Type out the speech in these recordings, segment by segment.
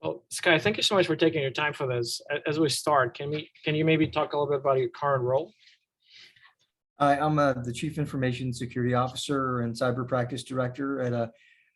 Well, Sky, thank you so much for taking your time for this. As we start, can you maybe talk a little bit about your current role? I'm the Chief Information Security Officer and Cyber Practice Director at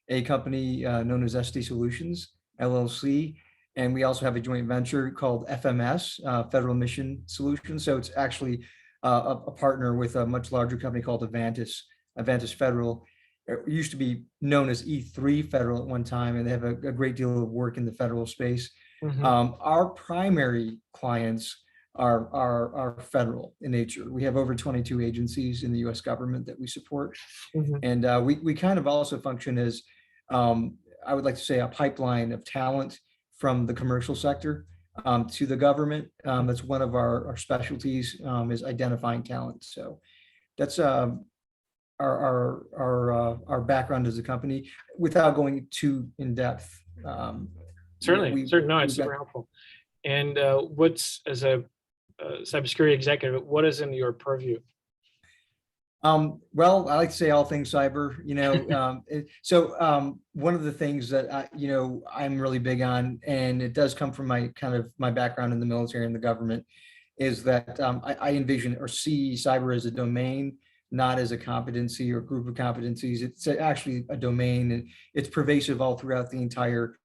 a company known as SD Solutions, LLC. And we also have a joint venture called FMS, Federal Mission Solutions. So it's actually a partner with a much larger company called Avantis Federal. It used to be known as E3 Federal at one time, and they have a great deal of work in the federal space. Hmm. Our primary clients are federal in nature. We have over 22 agencies in the U.S. government that we support, Hmm. and we kind of also function as, I would like to say, a pipeline of talent from the commercial sector to the government. That's one of our specialties, is identifying talent. So that's our background as a company. Without going too in depth, Certainly, certainly. No, it's we've got. super helpful. And what's as a cybersecurity executive, what is in your purview? Well, I like to say all things cyber, one of the things that I'm really big on, and it does come from my background in the military and the government, is that I envision or see cyber as a domain, not as a competency or group of competencies. It's actually a domain, and it's pervasive all throughout the entire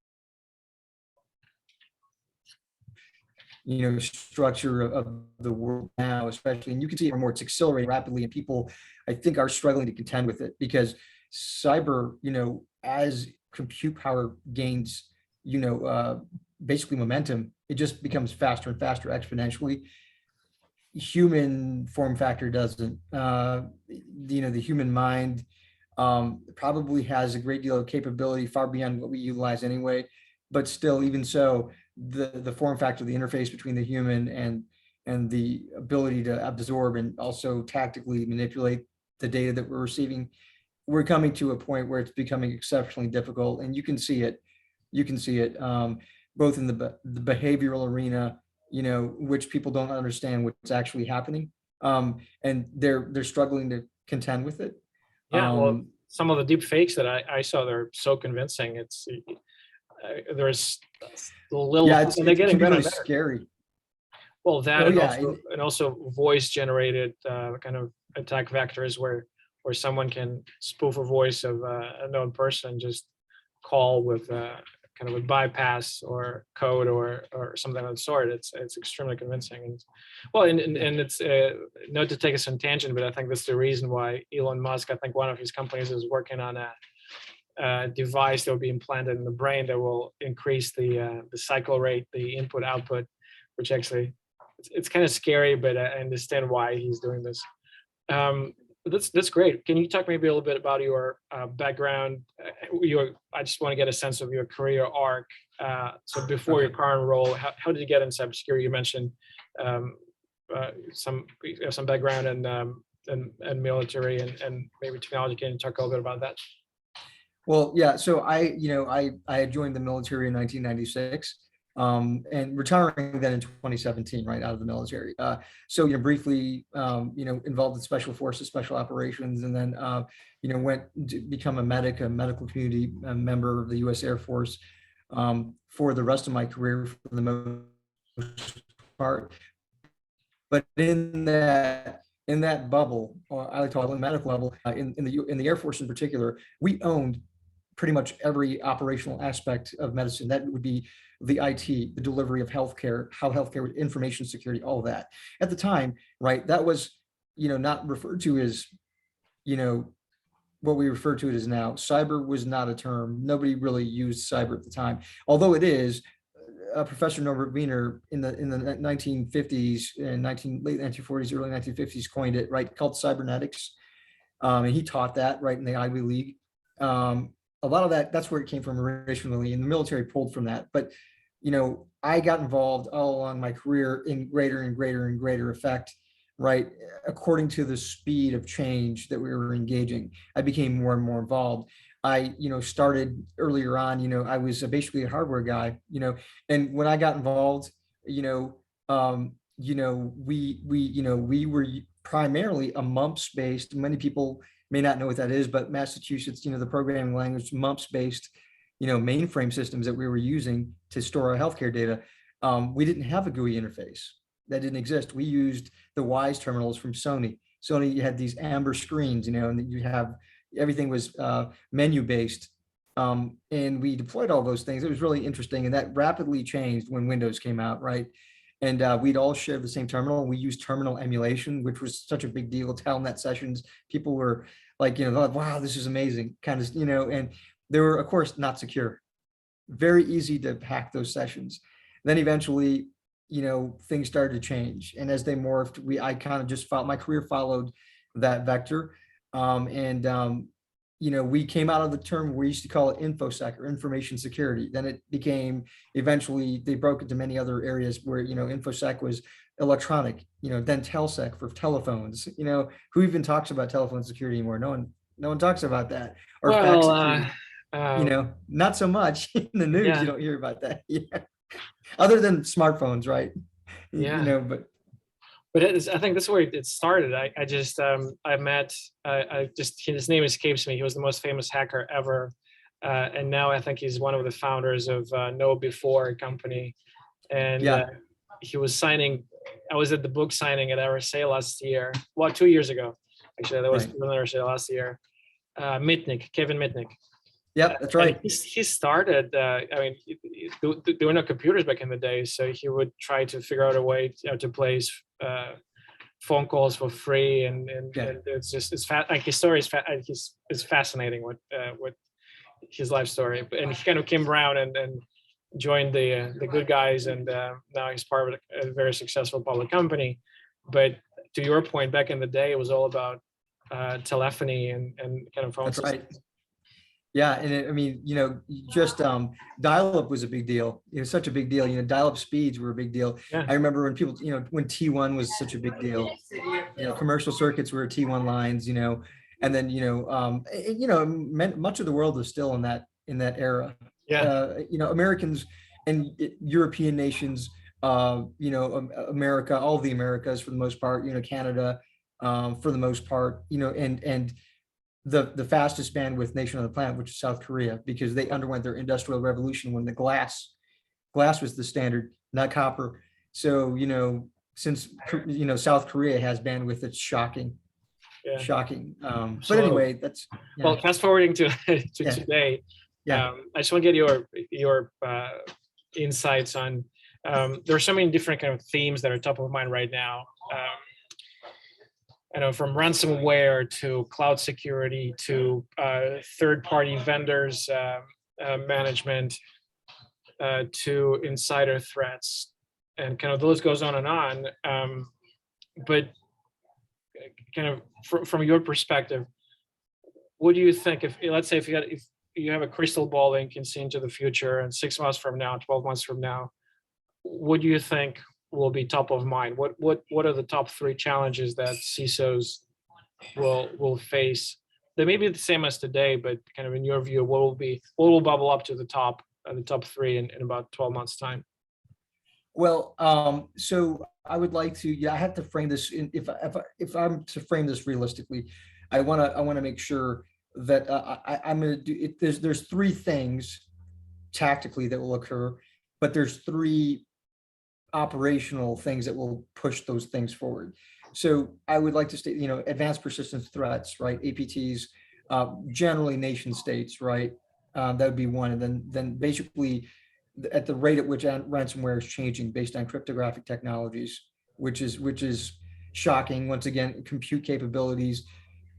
structure of the world now, especially, and you can see it more, it's accelerating rapidly, and people, I think, are struggling to contend with it because cyber, as compute power gains, basically momentum, it just becomes faster and faster exponentially. Human form factor doesn't. The human mind probably has a great deal of capability far beyond what we utilize anyway, but still, even so, the form factor, the interface between the human and the ability to absorb and also tactically manipulate the data that we're receiving, we're coming to a point where it's becoming exceptionally difficult. And you can see it both in the behavioral arena, which people don't understand what's actually happening, and they're struggling to contend with it. Yeah, well, some of the deep fakes that I saw, they're so convincing. It's there's a little, Yeah, and they're it getting can be better really and better. scary. Well, that Oh and yeah, also voice generated kind of attack vectors where someone can spoof a voice of a known person, just call with kind of a bypass or code or something of the sort. It's extremely convincing. And well, and it's not to take us on tangent, but I think that's the reason why Elon Musk, I think one of his companies is working on a device that will be implanted in the brain that will increase the cycle rate, the input output, which actually it's kind of scary, but I understand why he's doing this. But that's great. Can you talk maybe a little bit about your background? I just want to get a sense of your career arc. So before your okay. current role, how did you get in cybersecurity? You mentioned some background in military and maybe technology. Can you talk a little bit about that? Well, yeah. So I had joined the military in 1996, and retiring then in 2017, right out of the military. So briefly, involved in special forces, special operations, and then went to become a medical community member of the U.S. Air Force for the rest of my career, for the most part. But in that bubble, or I like to call it the medical level, in the Air Force in particular, we owned pretty much every operational aspect of medicine. That would be the IT, the delivery of healthcare, how healthcare, information security, all of that. At the time, right, that was, not referred to as, you know, what we refer to it as now. Cyber was not a term. Nobody really used cyber at the time, although it is. Professor Norbert Wiener in the 1950s and late 1940s, early 1950s coined it, right, called cybernetics, and he taught that right in the Ivy League. A lot of that's where it came from originally, and the military pulled from that. But I got involved all along my career in greater and greater and greater effect, right? According to the speed of change that we were engaging, I became more and more involved. I, started earlier on, I was basically a hardware guy, and when I got involved, we were primarily a mumps based. Many people may not know what that is, but Massachusetts, the programming language, mumps based, mainframe systems that we were using to store our healthcare data, we didn't have a GUI interface. That didn't exist. We used the WISE terminals from Sony. Sony, you had these amber screens, and you have everything was menu based. And we deployed all those things. It was really interesting. And that rapidly changed when Windows came out, right? And we'd all share the same terminal. We used terminal emulation, which was such a big deal. Telnet sessions, people were like, wow, this is amazing, kind of, and they were, of course, not secure. Very easy to hack those sessions. Then eventually, things started to change. And as they morphed, I kind of just my career followed that vector. We came out of the term, we used to call it InfoSec or information security. Then it became, eventually they broke into many other areas where, InfoSec was electronic, then TelSec for telephones, who even talks about telephone security anymore? No one talks about that. Or fax security, not so much in the news. Yeah. You don't hear about that. Yeah. Other than smartphones, right? Yeah. But I think that's where it started. I met, his name escapes me. He was the most famous hacker ever. And now I think he's one of the founders of Know Before company. And he was signing, I was at the book signing at RSA last year. Well, 2 years ago, actually, that was RSA last year. Kevin Mitnick. Yeah, that's right. He started, there were no computers back in the day. So he would try to figure out a way to place phone calls for free. And it's just, his story is fascinating with his life story. And he kind of came around and joined the good guys. And now he's part of a very successful public company. But to your point, back in the day, it was all about telephony and kind of phone systems. Right. Yeah, and just dial-up was a big deal. It was such a big deal. Dial-up speeds were a big deal. Yeah. I remember when people, when T1 was such a big deal. Commercial circuits were T1 lines. And then much of the world is still in that era. Yeah. Americans and European nations. America, all the Americas for the most part. Canada, for the most part. And the fastest bandwidth nation on the planet, which is South Korea, because they underwent their industrial revolution when the glass was the standard, not copper. So, since, South Korea has bandwidth, it's shocking. Yeah. Shocking. But anyway, that's. Yeah. Well, fast forwarding to today. Yeah. I just want to get your insights on, there are so many different kind of themes that are top of mind right now. From ransomware to cloud security to third-party vendors management to insider threats, and kind of the list goes on and on. But kind of from your perspective, what do you think? If you have a crystal ball and can see into the future, and 6 months from now, 12 months from now, what do you think will be top of mind? What are the top 3 challenges that CISOs will face? They may be the same as today, but kind of in your view, what will bubble up to the top 3 in about 12 months time? Well, so I would like to, I have to frame this if I'm to frame this realistically, I want to make sure that I'm going to do it. There's 3 things tactically that will occur, but there's 3 operational things that will push those things forward. So I would like to state, advanced persistent threats, right? APTs, generally nation states, right? That would be one. And then basically at the rate at which ransomware is changing based on cryptographic technologies, which is shocking. Once again, compute capabilities,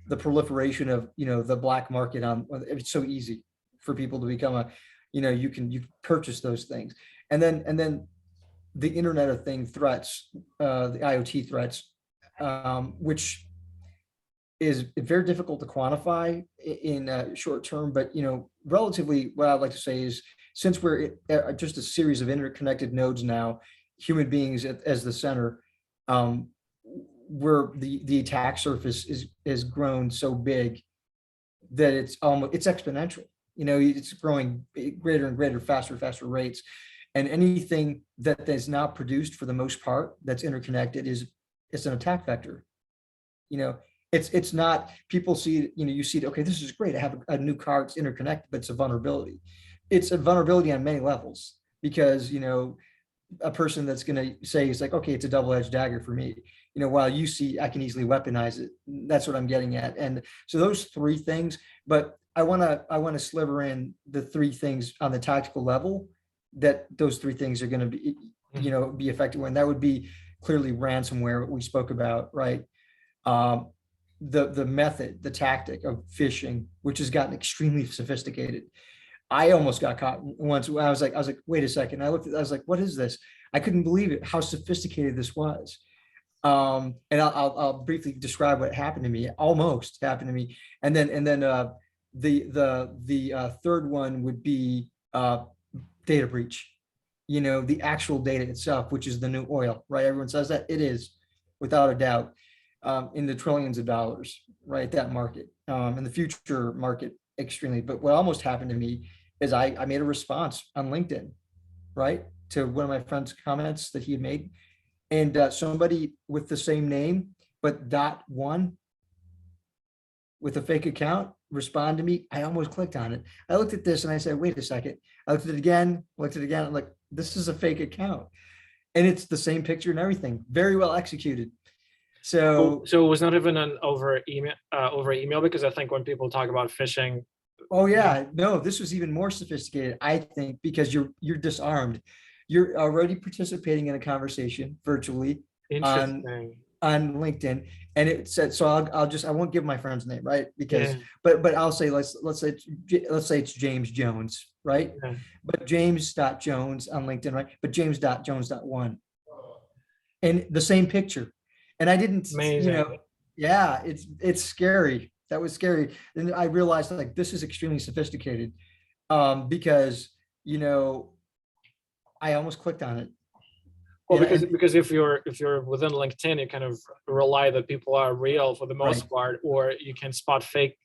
the proliferation of, the black market it's so easy for people to become you can purchase those things. And then the Internet of Things threats, the IoT threats, which is very difficult to quantify in short term, but relatively, what I'd like to say is, since we're just a series of interconnected nodes now, human beings as the center, where the attack surface is grown so big that it's exponential. It's growing greater and greater, faster rates. And anything that is now produced, for the most part, that's interconnected it's an attack vector. It's not, people see it, you see it, okay, this is great. I have a new car, it's interconnected, but it's a vulnerability. It's a vulnerability on many levels because, a person that's going to say it's like, okay, it's a double-edged dagger for me. While you see, I can easily weaponize it. That's what I'm getting at. And so those three things, but I want to sliver in the three things on the tactical level that those three things are going to be, be effective. And that would be clearly ransomware, what we spoke about, right? The method, the tactic of phishing, which has gotten extremely sophisticated. I almost got caught once. I was like, wait a second. I was like, what is this? I couldn't believe it, how sophisticated this was. And I'll briefly describe what happened to me. Almost happened to me. And then the third one would be data breach. The actual data itself, which is the new oil, right? Everyone says that it is, without a doubt, in the trillions of dollars, right? That market, in the future market, extremely. But what almost happened to me is I made a response on LinkedIn, right, to one of my friend's comments that he had made, and somebody with the same name but .1 with a fake account responded to me. I almost clicked on it. I looked at this and I said, wait a second. I looked at it again. I'm like, this is a fake account, and it's the same picture and everything. Very well executed. So it was not even an over email, because I think when people talk about phishing. oh yeah, no, this was even more sophisticated, I think, because you're disarmed. You're already participating in a conversation virtually on Interesting. LinkedIn, and it said, so I won't give my friend's name, right? Because Yeah. but I'll say, let's say it's James Jones, right? Yeah. But James.Jones on LinkedIn, right? But James.Jones.1, and the same picture. And I didn't, Amazing. yeah, it's scary. That was scary. And I realized like this is extremely sophisticated, because I almost clicked on it. Well, And because if you're within LinkedIn, you kind of rely that people are real for the right, most part, or you can spot fake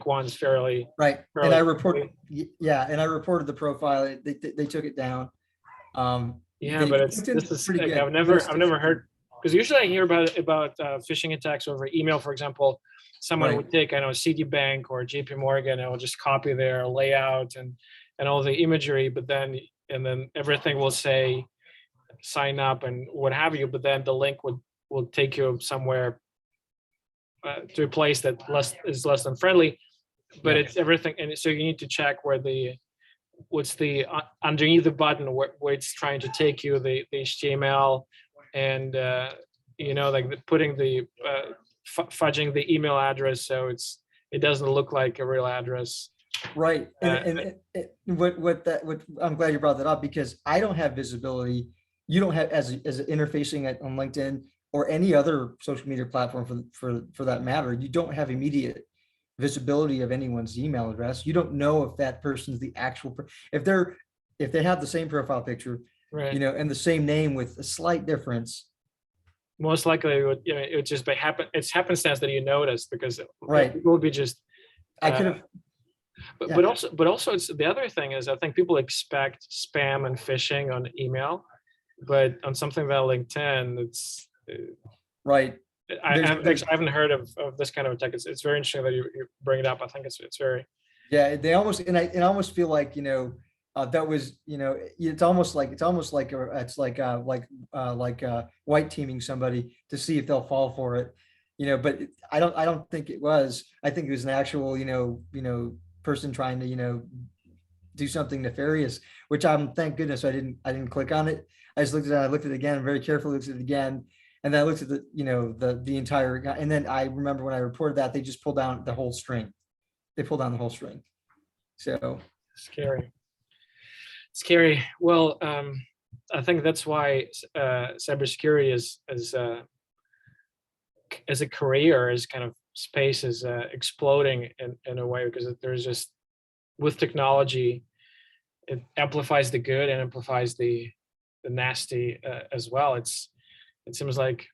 ones fairly right. And fairly I report, quickly. yeah, and I reported the profile. They took it down. Yeah, but LinkedIn's this is pretty like good. You got to I've stick never with them. heard, because usually I hear about phishing attacks over email. For example, someone Right, would take, I know, Citibank or JP Morgan, and will just copy their layout and all the imagery, but then everything will say sign up and what have you, but then the link will take you somewhere to a place that is less than friendly, but yeah, it's everything. And so you need to check what's the underneath the button where it's trying to take you, the HTML, and like putting the fudging the email address so it doesn't look like a real address. right. And uh, what I'm glad you brought that up, because I don't have visibility. You don't have, as interfacing on LinkedIn or any other social media platform for that matter. You don't have immediate visibility of anyone's email address. You don't know if that person's the actual, if they have the same profile picture, right. and the same name with a slight difference. Most likely it would just be it's happenstance that you notice, because Right. it will be just I could uh, have, but yeah, also it's the other thing is, I think people expect spam and phishing on email, but on something like LinkedIn, it's right. I haven't heard of this kind of attack. It's very interesting that you bring it up. I think it's very. Yeah, they almost, and I almost feel like, that was, it's almost like white teaming somebody to see if they'll fall for it, but I don't think it was. I think it was an actual, person trying to, do something nefarious, which thank goodness I didn't click on it. I just looked at it, I looked at it again, very carefully looked at it again. And then I looked at the entire guy. And then I remember when I reported that, they just pulled down the whole string. They pulled down the whole string. So Scary. Well, I think that's why cybersecurity is as a career, as kind of space is exploding in a way, because there's just, with technology, it amplifies the good and amplifies the nasty as well. It seems like,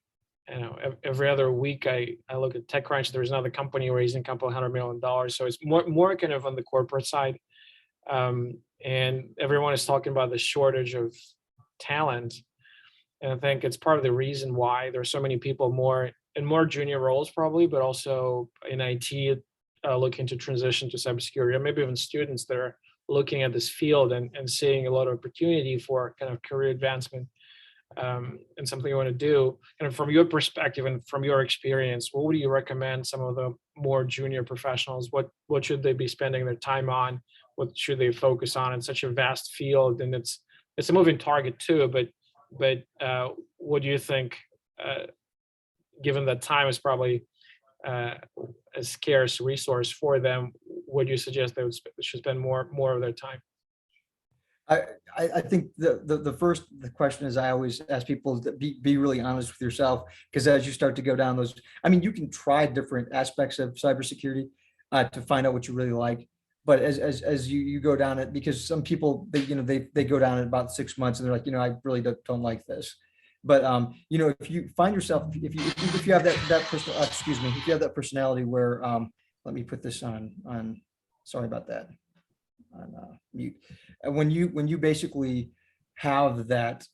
every other week I look at TechCrunch, there's another company raising a couple of $100 million. So it's more kind of on the corporate side. And everyone is talking about the shortage of talent. And I think it's part of the reason why there's so many people more in more junior roles probably, but also in IT, looking to transition to cybersecurity, or maybe even students that are looking at this field and seeing a lot of opportunity for kind of career advancement, and something you want to do. And from your perspective and from your experience, what would you recommend some of the more junior professionals? What should they be spending their time on? What should they focus on in such a vast field? And it's a moving target too. But what do you think? Given that time is probably a scarce resource for them, would you suggest they should spend more of their time? I, I think the question is, I always ask people to be really honest with yourself, because as you start to go down those, I mean, you can try different aspects of cybersecurity to find out what you really like. But as you go down it, because some people, they go down it about 6 months and they're like, I really don't like this. But if you find yourself, if you have that personal, excuse me, if you have that personality where, let me put this on, sorry about that, on mute. And when you basically have that,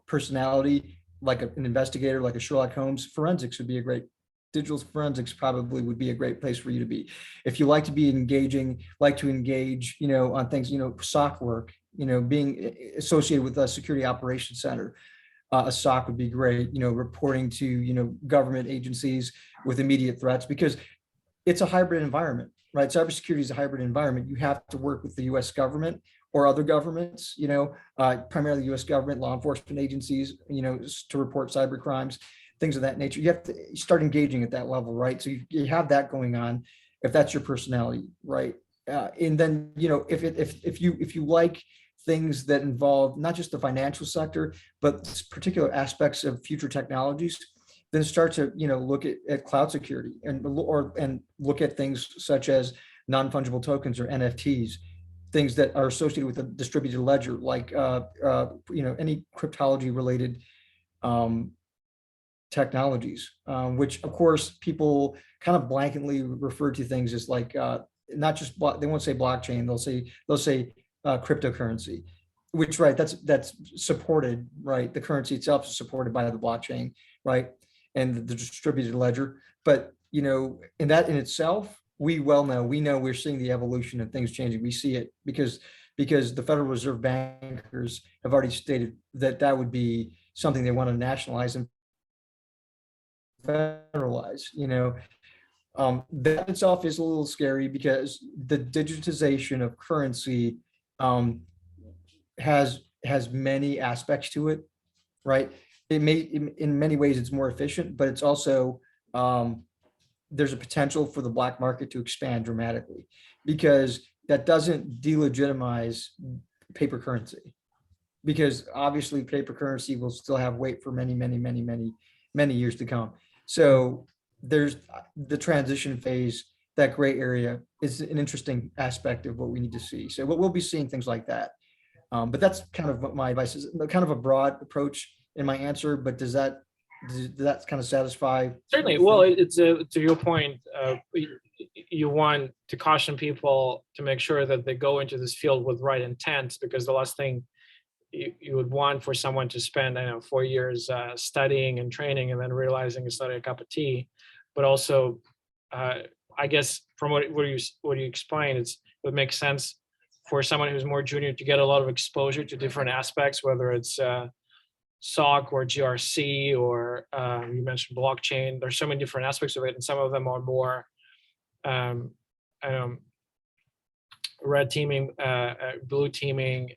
personality, like an investigator, like a Sherlock Holmes, forensics would be a great, digital forensics probably would be a great place for you to be. If you like to be engaging, like to engage, on things, SOC work, being associated with a security operations center, a SOC would be great, reporting to, government agencies with immediate threats, because it's a hybrid environment, right? Cybersecurity is a hybrid environment. You have to work with the US government or other governments, primarily US government, law enforcement agencies, to report cyber crimes, things of that nature. You have to start engaging at that level, right? So you have that going on, if that's your personality, right? And then, if you like things that involve not just the financial sector, but particular aspects of future technologies, then start to look at cloud security and look at things such as non-fungible tokens, or NFTs, things that are associated with a distributed ledger, like any cryptology related technologies, which of course people kind of blanketly refer to things as like not just they won't say blockchain, they'll say cryptocurrency, which, right, that's supported, right? The currency itself is supported by the blockchain, right? And the distributed ledger. But in that in itself, we know we're seeing the evolution of things changing. We see it because the Federal Reserve bankers have already stated that would be something they want to nationalize and federalize. That itself is a little scary, because the digitization of currency has many aspects to it, right? It may, in many ways, it's more efficient, but it's also, there's a potential for the black market to expand dramatically, because that doesn't delegitimize paper currency, because obviously paper currency will still have weight for many, many, many, many, many years to come. So there's the transition phase, that gray area is an interesting aspect of what we need to see. So we'll be seeing things like that. But that's kind of what my advice is, kind of a broad approach in my answer, but does that kind of satisfy? Certainly. Well, it's to your point, you want to caution people to make sure that they go into this field with right intent, because the last thing you would want for someone to spend, 4 years studying and training and then realizing it's not a cup of tea. But also, I guess from what you explained, it would make sense for someone who's more junior to get a lot of exposure to different aspects, whether it's SOC or GRC, or you mentioned blockchain. There's so many different aspects of it, and some of them are more red teaming, blue teaming.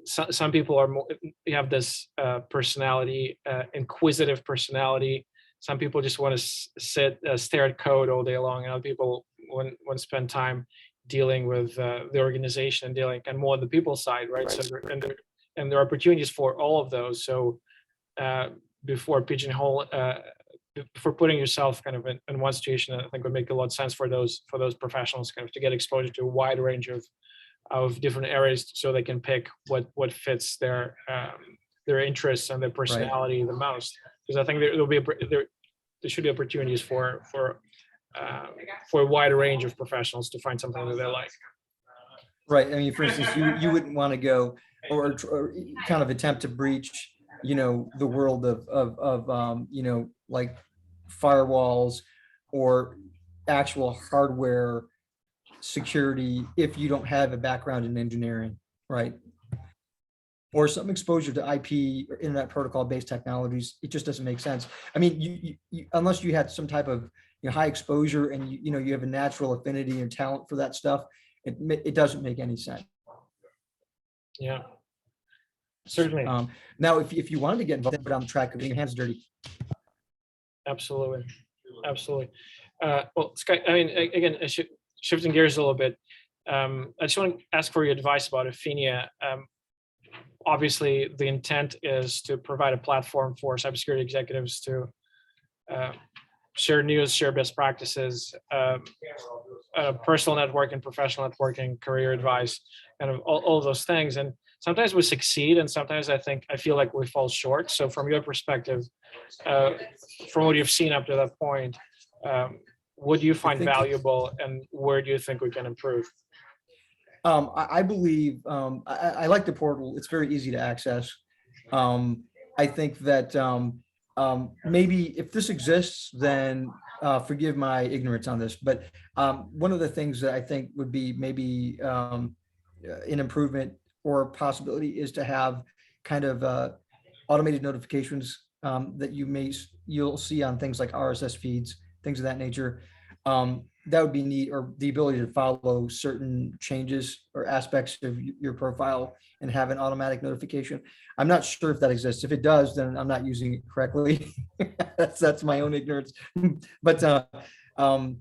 Some people are more, you have this personality, inquisitive personality. Some people just want to stare at code all day long, and other people want to spend time dealing with the organization and dealing and more on the people side, right? So and there are opportunities for all of those. So before putting yourself kind of in one situation, I think would make a lot of sense for those professionals kind of to get exposure to a wide range of different areas, so they can pick what fits their interests and their personality the most. Because I think there should be opportunities for a wide range of professionals to find something that they like. Right. I mean, for instance, you wouldn't want to go or kind of attempt to breach, the world of like firewalls or actual hardware security if you don't have a background in engineering, right? Or some exposure to IP or internet protocol based technologies. It just doesn't make sense. I mean, unless you had some type of high exposure and you have a natural affinity and talent for that stuff, it doesn't make any sense. Yeah, certainly. Now, if you wanted to get involved, but on the track of getting your hands dirty. Absolutely. Absolutely. Well, Scott, I mean, again, shifting gears a little bit, I just want to ask for your advice about Athenia. Obviously, the intent is to provide a platform for cybersecurity executives to share news, share best practices, personal networking, professional networking, career advice, kind of all those things. And sometimes we succeed, and sometimes I feel like we fall short. So, from your perspective, from what you've seen up to that point, what do you find valuable, and where do you think we can improve? I believe I like the portal. It's very easy to access. I think that maybe if this exists, then forgive my ignorance on this. But one of the things that I think would be maybe an improvement or possibility is to have kind of automated notifications that you'll see on things like RSS feeds, things of that nature. That would be neat, or the ability to follow certain changes or aspects of your profile and have an automatic notification. I'm not sure if that exists. If it does, then I'm not using it correctly. that's my own ignorance. But I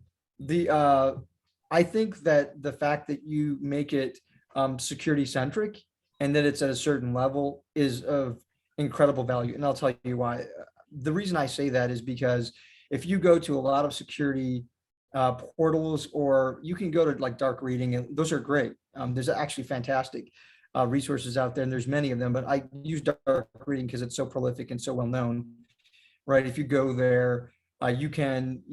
think that the fact that you make it security centric and that it's at a certain level is of incredible value. And I'll tell you why. The reason I say that is because if you go to a lot of security portals, or you can go to like dark reading, and those are great. There's actually fantastic resources out there, and there's many of them, but I use dark reading because it's so prolific and so well known, right? If you go there, you can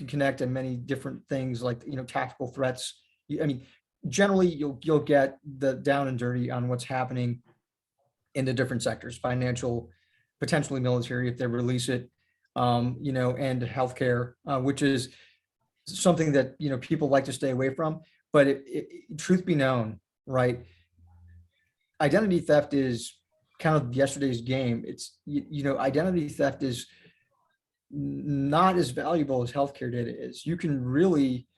connect in many different things, like tactical threats. I mean, generally you'll get the down and dirty on what's happening in the different sectors: financial, potentially military if they release it, and healthcare, which is something that people like to stay away from. But truth be known, right, identity theft is kind of yesterday's game. It's identity theft is not as valuable as healthcare data is. You can really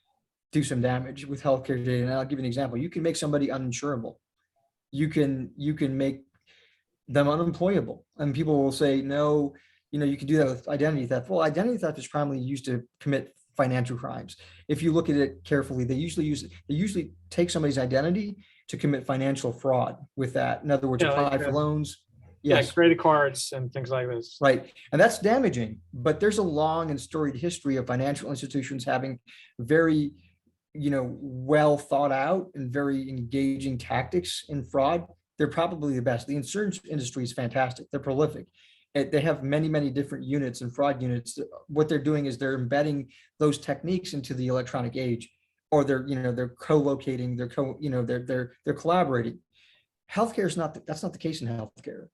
do some damage with healthcare data, and I'll give you an example. You can make somebody uninsurable. You can make them unemployable, and people will say, no, you can do that with identity theft. Well, identity theft is primarily used to commit financial crimes. If you look at it carefully, they usually take somebody's identity to commit financial fraud with that. In other words, apply for loans. Yes. Yeah, credit cards and things like this. Right. And that's damaging. But there's a long and storied history of financial institutions having very, well thought out and very engaging tactics in fraud. They're probably the best. The insurance industry is fantastic. They're prolific. They have many, many different units and fraud units. What they're doing is they're embedding those techniques into the electronic age, or they're co-locating, they're collaborating. Healthcare is not, that's not the case in healthcare.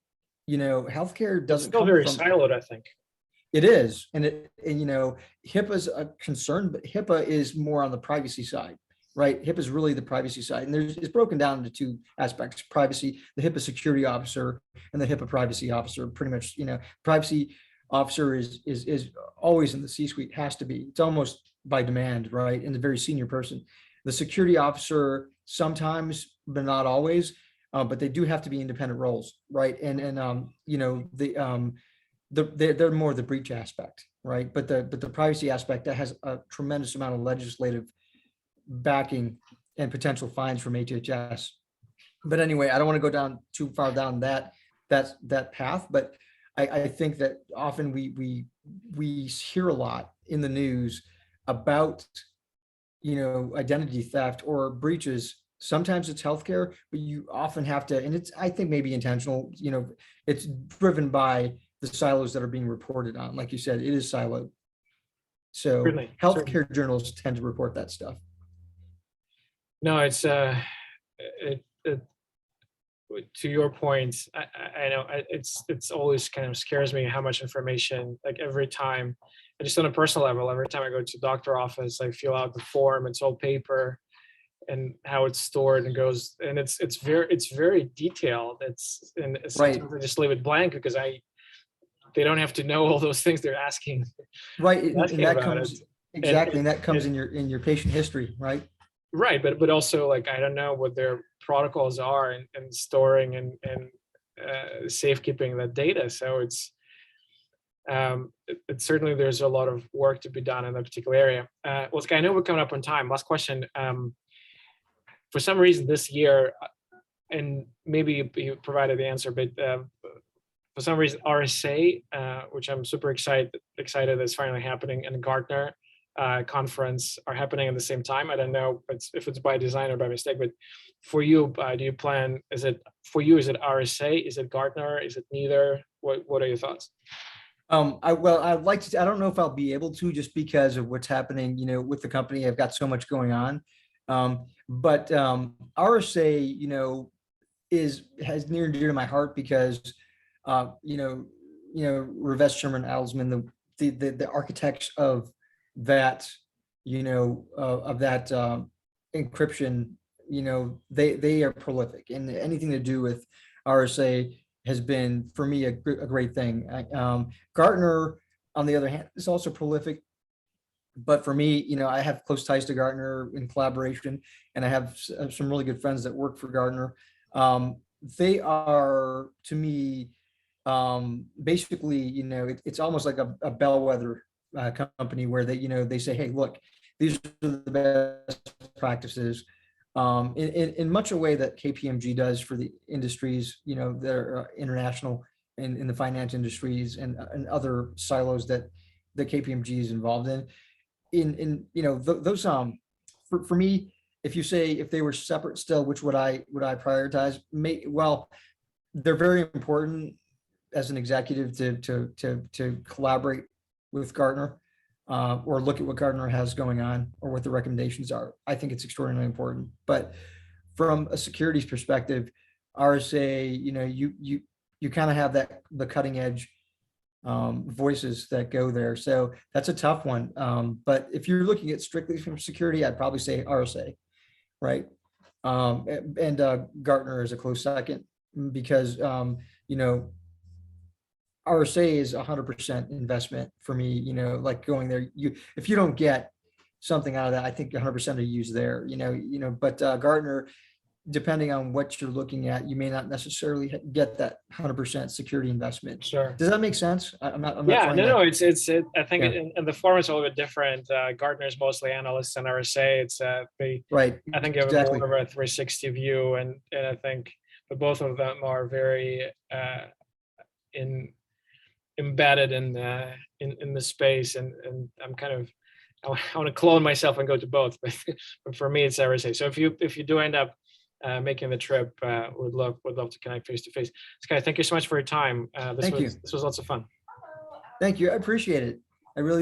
Healthcare doesn't come very siloed, I think. It is. And HIPAA's a concern, but HIPAA is more on the privacy side. Right, HIPAA is really the privacy side, and it's broken down into two aspects: privacy, the HIPAA security officer, and the HIPAA privacy officer. Pretty much, privacy officer is always in the C-suite, has to be. It's almost by demand, right, and a very senior person. The security officer sometimes, but not always, but they do have to be independent roles, right? And they're more the breach aspect, right? But the privacy aspect, that has a tremendous amount of legislative backing and potential fines from HHS. But anyway, I don't want to go down too far down that path. But I think that often we hear a lot in the news about identity theft or breaches. Sometimes it's healthcare, but you often have to, and it's, I think, maybe intentional. It's driven by the silos that are being reported on. Like you said, it is siloed. So healthcare journals tend to report that stuff. No, it's to your point, I know it's always kind of scares me how much information, like every time, and just on a personal level, every time I go to doctor office, I fill out the form, it's all paper, and how it's stored and goes, and it's very detailed. And Right, sometimes I just leave it blank because they don't have to know all those things they're asking right. And asking that about it. comes And exactly, and that comes and in your patient history, right? right, but also like I don't know what their protocols are in storing and safekeeping that data. So it's certainly there's a lot of work to be done in that particular area. Well, I know we're coming up on time. Last question. For some reason this year, and maybe you provided the answer, but for some reason RSA, which I'm super excited is finally happening, and Gartner conference are happening at the same time. I don't know if it's by design or by mistake, but for you, do you plan? Is it for you? Is it RSA? Is it Gartner? Is it neither? What are your thoughts? I'd like to. I don't know if I'll be able to, just because of what's happening, with the company. I've got so much going on. But RSA, has near and dear to my heart because, uh, you know, Ravesh Sherman Alsman, the architects of that, of that encryption, they are prolific, and anything to do with RSA has been for me a great thing. Gartner, on the other hand, is also prolific, but for me, I have close ties to Gartner in collaboration, and I have some really good friends that work for Gartner. They are, to me, basically, it's almost like a bellwether company where they say, hey, look, these are the best practices, in much a way that KPMG does for the industries, that are international in the finance industries and other silos that KPMG is involved in. Those for me, if you say if they were separate still, which would I prioritize? Well, they're very important as an executive to collaborate with Gartner, or look at what Gartner has going on or what the recommendations are. I think it's extraordinarily important. But from a securities perspective, RSA, you kind of have the cutting edge voices that go there. So that's a tough one. But if you're looking at strictly from security, I'd probably say RSA, right? And Gartner is a close second because, RSA is 100% investment for me, like going there. If you don't get something out of that, I think 100% of use there, but Gartner, depending on what you're looking at, you may not necessarily get that 100% security investment. Sure. Does that make sense? I'm not Yeah, trying no, to. I think Yeah, and the format's a little bit different. Gartner is mostly analysts, and RSA, right. I think you have a more Exactly. of a 360 view, and I think, but both of them are very in embedded in the space, and I'm kind of I want to clone myself and go to both, but for me it's RSA. So if you do end up making the trip, would love to connect face to face. Sky, thank you so much for your time. Thank you. This was lots of fun. Thank you. I appreciate it. I really